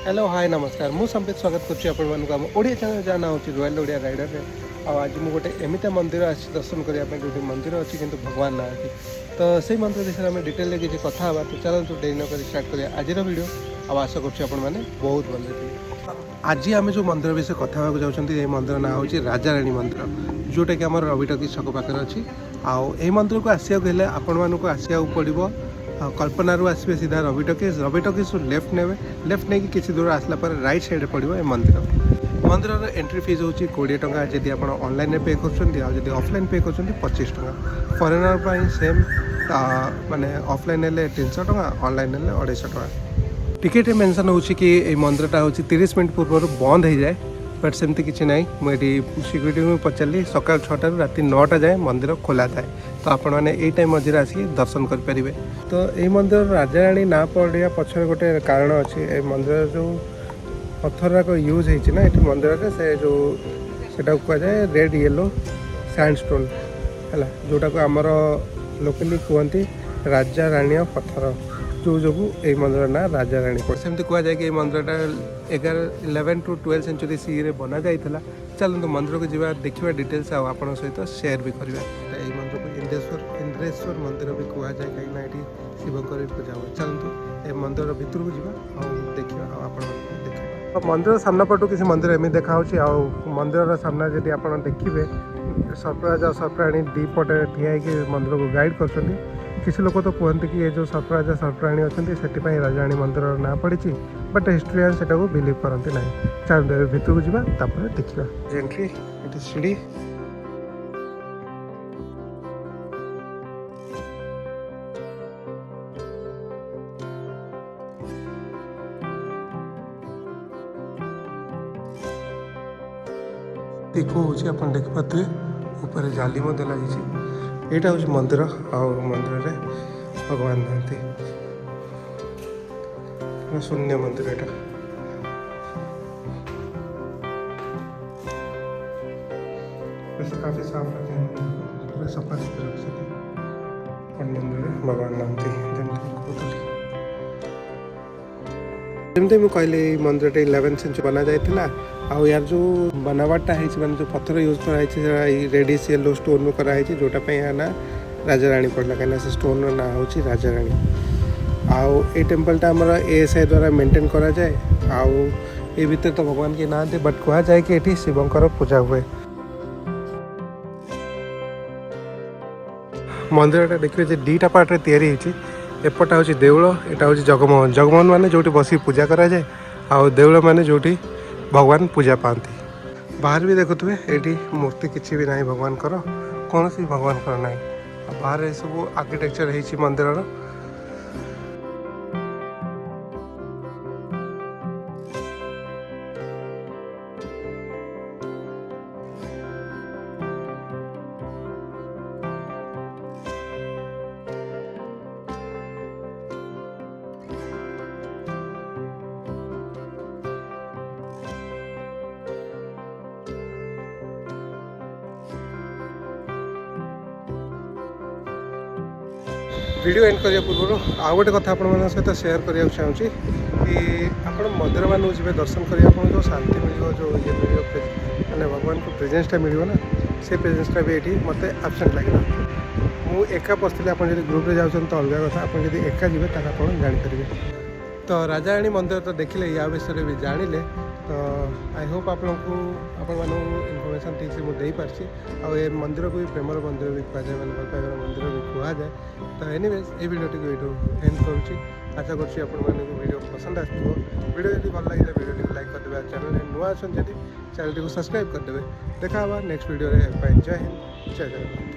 Hello hi नमस्कार मु संबित स्वागत करुँच ओडिया चैनल जहाँ ना हूँ रॉयल ओडिया राइडर रे आज मुझे गोटे एमती मंदिर आसी दर्शन करने जो मंदिर अच्छी किंतु भगवान ना तो से मंदिर विषय में डिटेल किसी कथा तो चलते डेरी नक स्टार्ट करिया आज वीडियो आ आशा करुँच बहुत भल आज आम जो मंदिर विषय कथा जाऊँ मंदिर ना हूँ राजा रानी मंदिर जोटा कि आम रविटकी छक पाखे अच्छी आई मंदिर को आसवाक आपण मानक आसवाक पड़ो कल्पनारू आसवे सीधा रविटकीज लेफ्ट ने लेफ्ट नहीं किसी दूर आसला पर राइट साइड पड़ो ये मंदिर एंट्री फीस हूँ 20 टंका जदि आप ऑनलाइन पे कर ऑफलाइन पे कर 25 टंका फॉरेनर पर सेम माने ऑफलाइन 300 टंका ऑनलाइन 250 टंका टिकेट मेंशन हो कि मंदिरटा हूँ 30 मिनट पूर्व बंद हो जाए बट सेमती किसी ना मुझे सिक्यूरीटी में पचारि सकाल 6टा राति 9टा जाए मंदिर खोला थाए तो आपण मैंने यही टाइम मझे आसिक दर्शन करेंगे तो ये मंदिर राजा रानी ना पड़ा पछर गोटे कारण अच्छे मंदिर जो पत्थर को यूज होना ये मंदिर से जो सेटा कहुए रेड येलो सैंडस्टोन है जोटा को आमर लोकली कहते राजा रानी पत्थर जो जो ये मंदिर ना राजा रानी सेमती कहुए कि मंदिरटा 11 to 12 सेंचुरी सी रे बना जाइए चलते मंदिर को जीवा देखा डिटेल्स आप सहित सेयार भी करवा ये मंदिर को इंद्रेश्वर मंदिर भी कहुए कहीं ये शिवकर पूजा हुए चलते ये मंदिर भीतर को जीवा देखा आप देखा मंदिर सामना पटू किसी मंदिर एम देखा मंदिर सामना जब आप देखिए सर्पराज और सर्पराणी दी पटे ठिया मंदिर को गाइड कर किसी लोग तो कहते कि ये जो सर्पराज सर्पराणी अच्छा से राजाणी मंदिर ना पड़ी बट हिस्ट्रियान से बिलीव करते ना चल भीतर को जीवा देखा एंट्री ये सीढ़ी देखो हूँ आप देखिपे ऊपर जाली लगी यहाँ हूँ मंदिर मंदिर भगवान नहांती शून्य मंदिर यहाँ वैसे काफ़ी साफ रखे हैं पूरा सफा सुथरा रखते मंदिर भगवान नहांती जमती मुझे कहली मंदिर 11 सेंचुरी बना जाता आउ यार जो बनावटा है जो पत्थर यूज कराई रेडिश येलो स्टोन कराई जोटा ना राजा रानी पड़ला कहीं से स्टोन ना हूँ राजा रानी आउ ये टेम्पलटा आमर एएसआई द्वारा मेंटेन करा जाए आउ ये भीतर तो भगवान के ना बट कह जाए कि ये शिवंकर पूजा हुए मंदिरटा देखिए दीटा पार्ट या एपटा हूँ देउल यहाँ हूँ जगमोहन जगमोहन माने जो बस पूजा करा जाए आउ देउल माने जो भगवान पूजा पाती बाहर भी देखुए ये मूर्ति किसी भी ना भगवान कौन सी भगवान ना बाहर सब आर्किटेक्चर है मंदिर वीडियो एंड करने पूर्व आउ गोटे कथा आपण सहित सेयार करने चाहूँगी कि आप मंदिर मान जी दर्शन करने जो शांति मिल जो ये मिल मैंने भगवान को प्रेजेंसटा मिल ना से प्रेजेंसटा भी ये मत आबसेंट लगे मुझे एका पशि आप ग्रुप में जाऊँ तो अलग कथा आप एका जी आप जापर तो राजाराणी मंदिर तो देखिले या विषय भी जानिले तो आई होप आपण इनफर्मेशन ठीक से मुझे पार्टी आ मंदिर को भी प्रेमर मंदिर भी कहुए मैंने भल पाइबार मंदिर भी कहुए तो एनीवेज ये वीडियो टी एंड करुँची आशा करीडियो पसंद आसो वीडियो जब भल लगे वीडियो लाइक करदे चैनल नुआ अच्छा चैनल को सब्सक्राइब करदे देखा नेक्स्ट वीडियो जय हिंद जय जगन्नाथ।